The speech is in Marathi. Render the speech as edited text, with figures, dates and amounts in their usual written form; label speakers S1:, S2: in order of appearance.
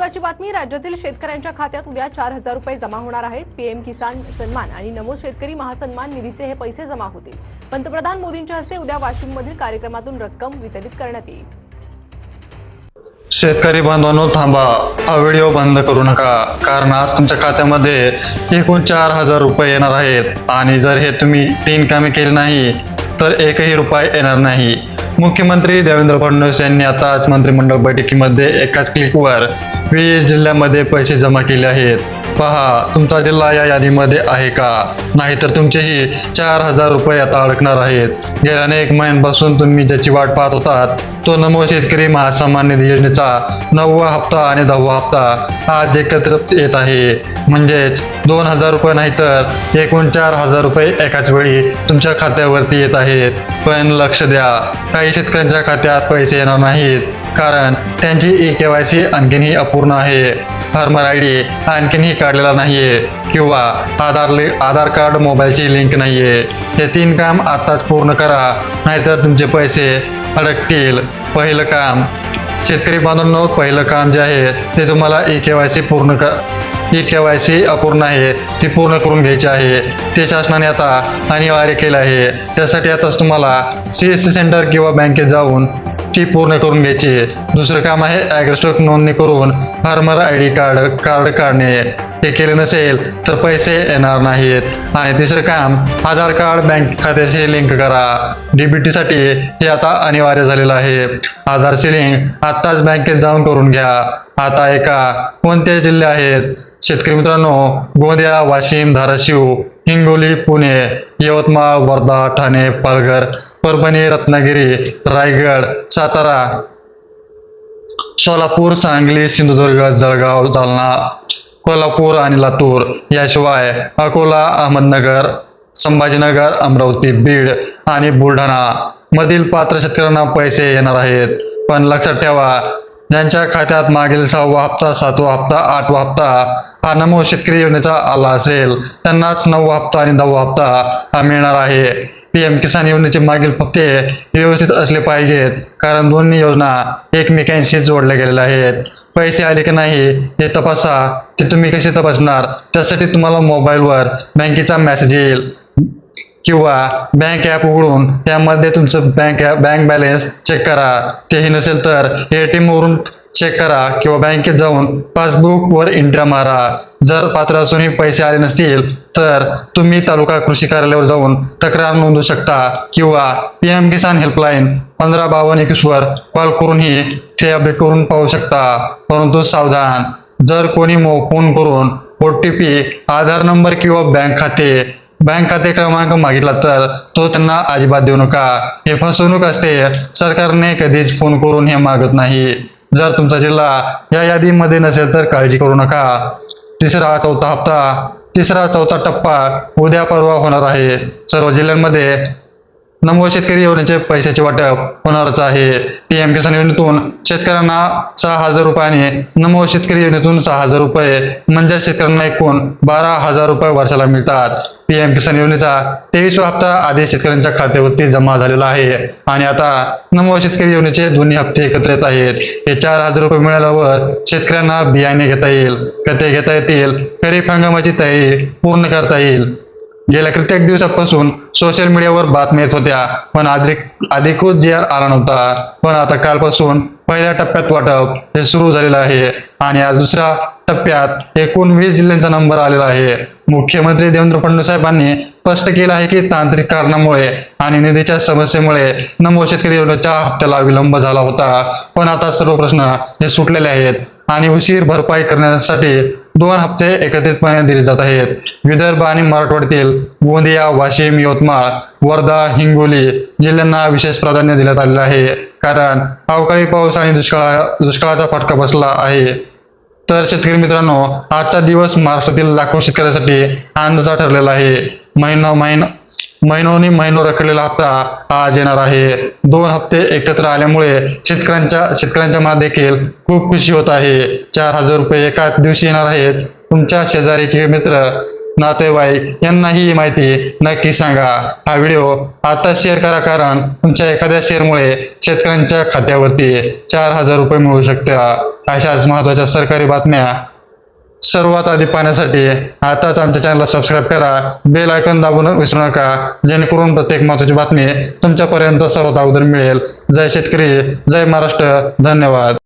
S1: महत्त्वाची बातमी, राज्यातील शेतकऱ्यांच्या खात्यात उद्या 4,000 रुपये जमा होणार आहेत। पीएम किसान सन्मान आणि नमो शेतकरी महासन्मान निधीचे हे पैसे जमा होतील। पंतप्रधान मोदींच्या हस्ते उद्या वाशिममधील कार्यक्रमातून रक्कम वितरित करण्यात येईल।
S2: शेतकरी बांधवांनो, थांबा, हा व्हिडिओ बंद करू नका, कारण आज तुमच्या खात्यामध्ये एकूण 4,000 रुपये येणार आहेत आणि जर हे तुम्ही 3 कामे केली नाही तर एकही रुपया येणार नाही। मुख्यमंत्री देवेंद्र फडणवीस यांनी आताच मंत्रिमंडळ बैठकीमध्ये एकाच क्लिकवर 20 जिल्ह्यांमध्ये पैसे जमा केले आहेत। पहा, तुमचा जिल्हा या यादीमध्ये आहे का? नाहीतर तुमचेही 4,000 रुपये आता अडकणार आहेत। गेल्या अनेक महिन्यांपासून तुम्ही ज्याची वाट पाहत होतात तो नमो शेतकरी महासन्मान निधी योजनेचा 9वा हप्ता आणि 10वा हप्ता आज एकत्रित येत आहे। म्हणजेच 2,000 रुपये नाही तर एकूण 4,000 रुपये एकाच वेळी तुमच्या खात्यावरती येत आहेत। पण लक्ष द्या, काही शेतकऱ्यांच्या खात्यात पैसे येणार नाहीत कारण त्यांची KYC आणखीनही अपूर्ण आहे, फार्मर ID आणखीनही काढलेला नाहीये किंवा आधार कार्ड मोबाईलची लिंक नाहीये। हे 3 काम आताच पूर्ण करा, नाहीतर तुमचे पैसे अडकतील। पहिलं काम, शेतकरी बांधवांनो, पहिलं काम जे आहे ते तुम्हाला KYC अपूर्ण आहे ती पूर्ण करून घ्यायची आहे। ते शासनाने आता अनिवार्य केलं आहे। त्यासाठी आताच तुम्हाला CSC सेंटर किंवा बँकेत जाऊन ती पूर्ण करून घ्यायची। दुसरं काम आहे ॲग्रोस्टॉक नोंदणी करून फार्मर ID कार्ड काढणे। हे केले नसेल तर पैसे येणार नाहीत। आणि तिसरं काम, आधार कार्ड बँक खात्याशी लिंक करा। DBT साठी हे आता अनिवार्य झालेलं आहे। आधारची लिंक आताच बँकेत जाऊन करून घ्या। आता ऐका, कोणते जिल्हे आहेत? शेतकरी मित्रांनो, गोंदिया, वाशिम, धाराशिव, हिंगोली, पुणे, यवतमाळ, वर्धा, ठाणे, पालघर, परभणी, रत्नागिरी, रायगड, सातारा, सोलापूर, सांगली, सिंधुदुर्ग, जळगाव, जालना, कोल्हापूर आणि लातूर, याशिवाय अकोला, अहमदनगर, संभाजीनगर, अमरावती, बीड आणि बुलढाणा मधील पात्र शेतकऱ्यांना पैसे येणार आहेत। पण लक्षात ठेवा, ज्यांच्या खात्यात मागील 6वा हप्ता, 7वा हप्ता, 8वा हप्ता हा नमो शेतकरी योजनेचा आला असेल त्यांनाच 9वा हप्ता आणि 10वा हप्ता हा मिळणार आहे। PM किसान योजनेचे मागील हप्ते व्यवस्थित असले पाहिजेत, कारण दोन्ही योजना एकमेकांशी जोडल्या गेलेल्या आहेत। पैसे आले की नाही हे तपासा। ते तुम्ही कसे तपासणार? त्यासाठी तुम्हाला मोबाईलवर बँकेचा मेसेज येईल किंवा बँक ॲप उघडून त्यामध्ये तुमचं बँक बॅलन्स चेक करा। तेही नसेल तर ATM वरून चेक करा किंवा बँकेत जाऊन पासबुक वर एंट्री मारा। जर पात्र असूनही पैसे आले नसतील तर तुम्ही तालुका कृषी कार्यालयावर जाऊन तक्रार नोंदवू शकता किंवा PM किसान हेल्पलाईन 155221 वर कॉल करूनही ते अपडेट करून पाहू शकता। परंतु सावधान, जर कोणी फोन करून OTP, आधार नंबर किंवा बँक खाते क्रमांक मागितला तर तो त्यांना अजिबात देऊ नका। हे फसवणूक असते। सरकारने कधीच फोन करून हे मागत नाही। जर तुमचा जिल्हा या यादीमध्ये नसेल तर काळजी करू नका। तिसरा चौथा टप्पा उद्या परवा होणार आहे। सर्व जिल्ह्यांमध्ये नमो शेतकरी योजनेचे पैशाचे वाटप होणारच आहे। PM किसान योजनेतून शेतकऱ्यांना 6,000 रुपये आणि नमो शेतकरी योजनेतून 6,000 रुपये म्हणजे शेतकऱ्यांना एकूण 12,000 रुपये वर्षाला मिळतात। PM किसान योजनेचा 23वा हप्ता आधी शेतकऱ्यांच्या खात्यावरती जमा झालेला आहे आणि आता नमो शेतकरी योजनेचे दोन्ही हप्ते एकत्र येत आहेत। हे 4,000 रुपये मिळाल्यावर शेतकऱ्यांना बियाणे घेता येईल, खते घेता येतील, खरीप हंगामाची तयारी पूर्ण करता येईल। गेल्या कित्येक दिवसापासून सोशल मीडियावर बातम्या येत होत्या, पण अधिकृत GR आला नव्हता। पण आता कालपासून पहिल्या टप्प्यात वाटप हे सुरू झालेलं आहे आणि आज दुसऱ्या टप्प्यात एकूण 20 जिल्ह्यांचा नंबर आलेला आहे। मुख्यमंत्री देवेंद्र फडणवीस साहेबांनी स्पष्ट केलं आहे की तांत्रिक कारणामुळे आणि निधीच्या समस्येमुळे नमो शेतकरी योजनेच्या हप्त्याला विलंब झाला होता, पण आता सर्व प्रश्न हे सुटलेले आहेत आणि उशीर भरपाई करण्यासाठी 2 हप्ते एकत्रितपणे दिले जात आहेत। विदर्भ आणि मराठवाड्यातील गोंदिया, वाशिम, यवतमाळ, वर्धा, हिंगोली जिल्ह्यांना विशेष प्राधान्य देण्यात आलेलं आहे, कारण अवकाळी पाऊस आणि दुष्काळाचा फटका बसला आहे। तर शेतकरी मित्रांनो, आजचा दिवस महाराष्ट्रातील लाखो शेतकऱ्यांसाठी आनंदाचा ठरलेला आहे। महिनो रखडलेला हप्ता आज येणार आहे। 2 हप्ते एकत्र आल्यामुळे शेतकऱ्यांच्या मनात देखील खूप खुशी होत आहे। 4,000 रुपये एकाच दिवशी येणार आहेत। तुमच्या शेजारी किंवा मित्र नातेवाईक यांनाही ही माहिती नक्की सांगा. हा व्हिडिओ आता शेअर करा, कारण तुमच्या एखाद्या शेअरमुळे शेतकऱ्यांच्या खात्यावरती 4,000 रुपये मिळू शकतात. अशाच महत्त्वाच्या सरकारी बातम्या सर्वात आधी पाहण्यासाठी आताच आमच्या चॅनलला सबस्क्राईब करा, बेल आयकॉन दाबून विसरू नका, जेणेकरून प्रत्येक महत्त्वाची बातमी तुमच्यापर्यंत सर्वात अगोदर मिळेल. जय शेतकरी, जय महाराष्ट्र. धन्यवाद.